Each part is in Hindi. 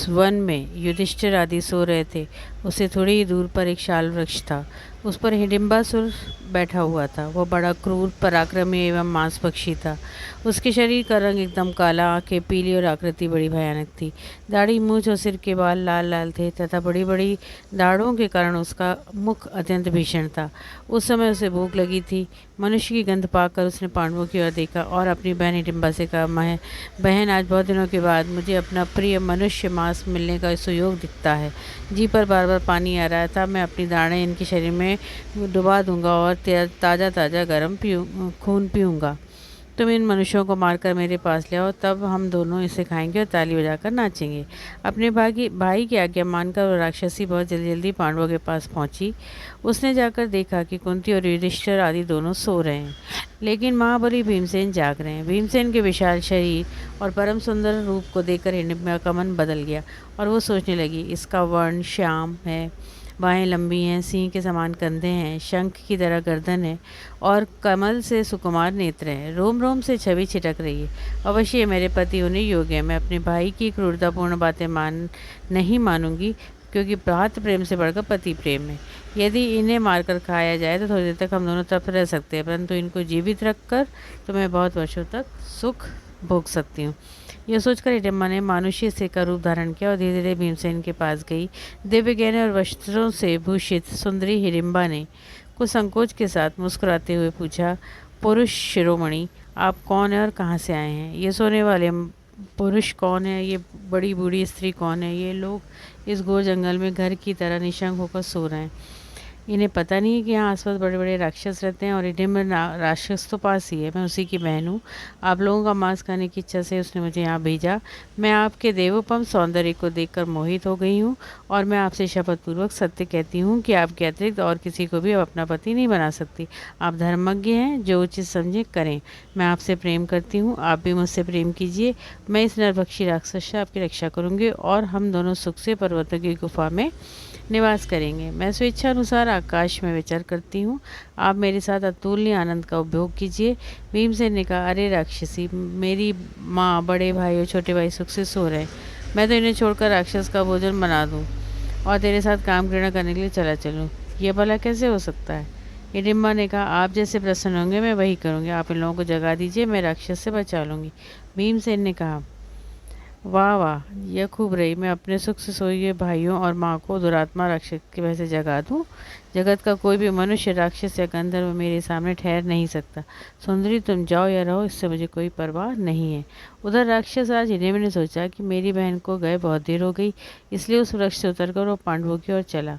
जिस वन में युधिष्ठिर आदि सो रहे थे, उससे थोड़ी ही दूर पर एक शाल वृक्ष था। उस पर हिडिंबासुर बैठा हुआ था। वह बड़ा क्रूर, पराक्रमी एवं मांसभक्षी था। उसके शरीर का रंग एकदम काला, आंखें पीली और आकृति बड़ी भयानक थी। दाढ़ी, मूछ और सिर के बाल लाल लाल थे तथा बड़ी बड़ी दाढ़ों के कारण उसका मुख अत्यंत भीषण था। उस समय उसे भूख लगी थी। मनुष्य की गंध पाकर उसने पांडवों की ओर देखा और अपनी बहन हिडिंबा से कहा, बहन, आज बहुत दिनों के बाद मुझे अपना प्रिय मनुष्य मांस मिलने का सुयोग दिखता है। जी पर बार बार पानी आ रहा था। मैं अपनी दाढ़ें इनके शरीर में डुबा दूंगा और ताज़ा ताज़ा गर्म खून पीऊँगा। तुम इन मनुष्यों को मारकर मेरे पास ले आओ, तब हम दोनों इसे खाएंगे और ताली बजाकर नाचेंगे। अपने भाई की आज्ञा मानकर वो राक्षसी बहुत जल्दी जल्दी पांडवों के पास पहुंची। उसने जाकर देखा कि कुंती और युधिष्ठिर आदि दोनों सो रहे हैं, लेकिन महाबली भीमसेन जाग रहे हैं। भीमसेन के विशाल शरीर और परम सुंदर रूप को देखकर हिडिंबा का मन बदल गया और वो सोचने लगी, इसका वर्ण श्याम है, बाहें लंबी हैं, सिंह के समान कंधे हैं, शंख की तरह गर्दन है और कमल से सुकुमार नेत्र हैं। रोम रोम से छवि छिटक रही है। अवश्य ये मेरे पति होने योग्य है। मैं अपने भाई की क्रूरतापूर्ण बातें नहीं मानूंगी, क्योंकि भ्रात प्रेम से बढ़कर पति प्रेम है। यदि इन्हें मारकर खाया जाए तो थोड़ी देर तक हम दोनों तृप्त रह सकते हैं, परंतु इनको जीवित रखकर तो मैं बहुत वर्षों तक सुख भोग सकती हूँ। यह सोचकर हिडिंबा ने मानुष्य से का रूप धारण किया और धीरे धीरे भीमसेन के पास गई। दिव्य गहने और वस्त्रों से भूषित सुंदरी हिडिंबा ने कुछ संकोच के साथ मुस्कुराते हुए पूछा, पुरुष शिरोमणि, आप कौन है और कहाँ से आए हैं? ये सोने वाले पुरुष कौन है? ये बड़ी बूढ़ी स्त्री कौन है? ये लोग इस घोर जंगल में घर की तरह निशंक होकर सो रहे हैं। इन्हें पता नहीं है कि यहाँ आसपास बड़े बड़े राक्षस रहते हैं और हिडिंबा राक्षस तो पास ही है। मैं उसी की बहन हूँ। आप लोगों का मांस खाने की इच्छा से उसने मुझे यहाँ भेजा। मैं आपके देवोपम सौंदर्य को देखकर मोहित हो गई हूँ और मैं आपसे शपथपूर्वक सत्य कहती हूँ कि आपके अतिरिक्त और किसी को भी अपना पति नहीं बना सकती। आप धर्मज्ञ हैं, जो उचित समझे करें। मैं आपसे प्रेम करती हूँ, आप भी मुझसे प्रेम कीजिए। मैं इस नरभक्षी राक्षस से आपकी रक्षा करूँगी और हम दोनों सुख से पर्वतों की गुफा में निवास करेंगे। मैं स्वेच्छा अनुसार आकाश में विचर करती हूँ। आप मेरे साथ अतुल्य आनंद का उपभोग कीजिए। भीमसेन ने कहा, अरे राक्षसी, मेरी माँ, बड़े भाई और छोटे भाई सुख से सो रहे हैं। मैं तो इन्हें छोड़कर राक्षस का भोजन बना दूँ और तेरे साथ काम घृणा करने के लिए चला चलूँ? ये भला कैसे हो सकता है? हिडिंबा ने कहा, आप जैसे प्रसन्न होंगे मैं वही करूँगी। आप इन लोगों को जगा दीजिए, मैं राक्षस से बचा लूँगी। भीमसेन ने कहा, वाह वाह, यह खूब रही। मैं अपने सुख से सोए हुए भाइयों और माँ को दुरात्मा राक्षस की वजह से जगा दूँ? जगत का कोई भी मनुष्य, राक्षस या गंधर्व मेरे सामने ठहर नहीं सकता। सुंदरी, तुम जाओ या रहो, इससे मुझे कोई परवाह नहीं है। उधर राक्षस राज हिडिंबा ने सोचा कि मेरी बहन को गए बहुत देर हो गई, इसलिए उस वृक्ष से उतरकर वो पांडवों की ओर चला।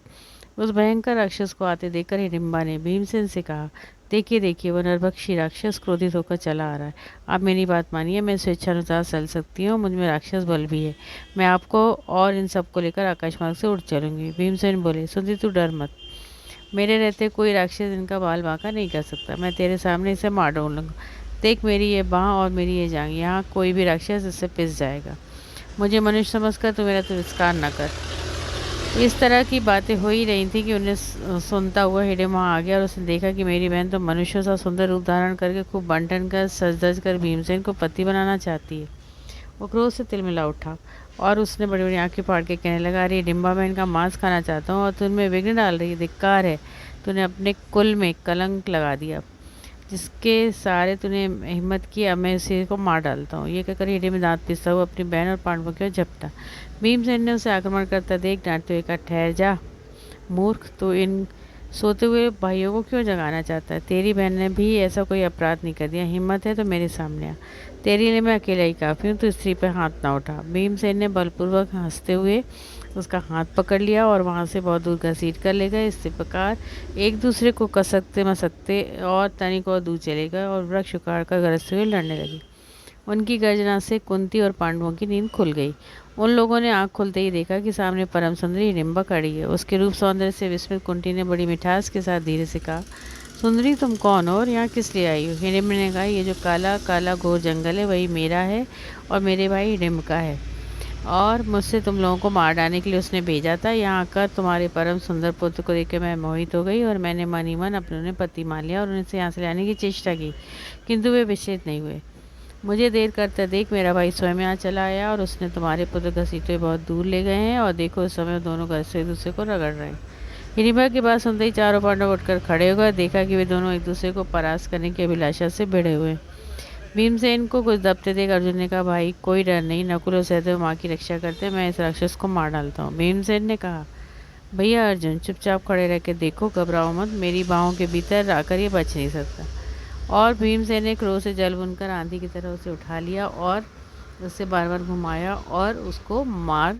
उस भयंकर राक्षस को आते देखकर हिडिंबा ने भीमसेन से कहा, देखिए देखिए, वह नरभक्षी राक्षस क्रोधित होकर चला आ रहा है। आप मेरी बात मानिए, मैं स्वेच्छानुसार चल सकती हूँ, मुझ में राक्षस बल भी है। मैं आपको और इन सबको लेकर आकाशमार्ग से उड़ चलूंगी। भीमसेन बोले, सुंदरी तू डर मत, मेरे रहते कोई राक्षस इनका बाल बांका नहीं कर सकता। मैं तेरे सामने इसे मार डालूंगा। देख, मेरी ये बाँह और मेरी ये जांघ, यहाँ कोई भी राक्षस इससे पिस जाएगा। मुझे मनुष्य समझकर तू मेरा तिरस्कार न कर। इस तरह की बातें हो ही रही थी कि उन्हें सुनता हुआ हिडिंबा आ गया और उसने देखा कि मेरी बहन तो मनुष्यों सा सुंदर रूप धारण करके खूब बन कर सज धज कर भीमसेन को पति बनाना चाहती है। वो क्रोध से तिलमिला उठा और उसने बड़ी बड़ी आंखें फाड़ के कहने लगा, अरे हिडिंबा, मैं इनका मांस खाना चाहता हूँ और तुम में विघ्न डाल रही है। धिक्कार है, तूने अपने कुल में कलंक लगा दिया। जिसके सारे तूने हिम्मत की, अब मैं इसी को मार डालता हूँ। ये कहकर हिडिंबा दांत पीसता हुआ अपनी बहन और पांडवों की ओर झपटा। भीमसेन ने उसे आक्रमण करता देख डांटते हुए कहा, ठहर जा मूर्ख, तो इन सोते हुए भाइयों को क्यों जगाना चाहता है? तेरी बहन ने भी ऐसा कोई अपराध नहीं कर दिया। हिम्मत है तो मेरे सामने आ। तेरे लिए मैं अकेला ही काफ़ी हूँ, तो स्त्री पर हाथ ना उठा। भीमसेन ने बलपूर्वक हंसते हुए उसका हाथ पकड़ लिया और वहाँ से बहुत दूर घसीट कर ले गए। इस प्रकार एक दूसरे को कसकते मसकते और तनिक और दूर चले गए और वृक्ष उखाड़ कर गरजते हुए लड़ने लगे। उनकी गर्जना से कुंती और पांडवों की नींद खुल गई। उन लोगों ने आंख खुलते ही देखा कि सामने परम सुंदरी हिडिंबा खड़ी है। उसके रूप सौंदर्य से विस्मित कुंती ने बड़ी मिठास के साथ धीरे से कहा, सुंदरी, तुम कौन हो और यहाँ किस लिए आई हो? हिडिंबा ने कहा, ये जो काला काला घोर जंगल है वही मेरा है और मेरे भाई हिडिंबा का है और मुझसे तुम लोगों को मार डालने के लिए उसने भेजा था। यहाँ आकर तुम्हारे परम सुंदर पुत्र को देखकर मैं मोहित हो गई और मैंने मन ही मन अपने पति मान लिया और उन्हें यहाँ से लाने की चेष्टा की, किंतु वे विचलित नहीं हुए। मुझे देर करते देख मेरा भाई स्वयं यहाँ चला आया और उसने तुम्हारे पुत्र घसीटे बहुत दूर ले गए हैं और देखो इस समय दोनों घर से एक दूसरे को रगड़ रहे हैं। हिडिंबा की बात सुनते ही चारों पांडव उठकर खड़े हो गए। देखा कि वे दोनों एक दूसरे को परास्त करने की अभिलाषा से भिड़े हुए। भीमसेन को कुछ दबते देख अर्जुन ने कहा, भाई कोई डर नहीं, नकुल और सहदेव माँ की रक्षा करते, मैं इस राक्षस को मार डालता हूँ। भीमसेन ने कहा, भैया अर्जुन चुपचाप खड़े रह के देखो, घबराओ मत, मेरी बाहों के भीतर आकर ये बच नहीं सकता। और भीमसेन ने क्रोध से जल बुनकर आंधी की तरह उसे उठा लिया और उससे बार बार घुमाया और उसको मार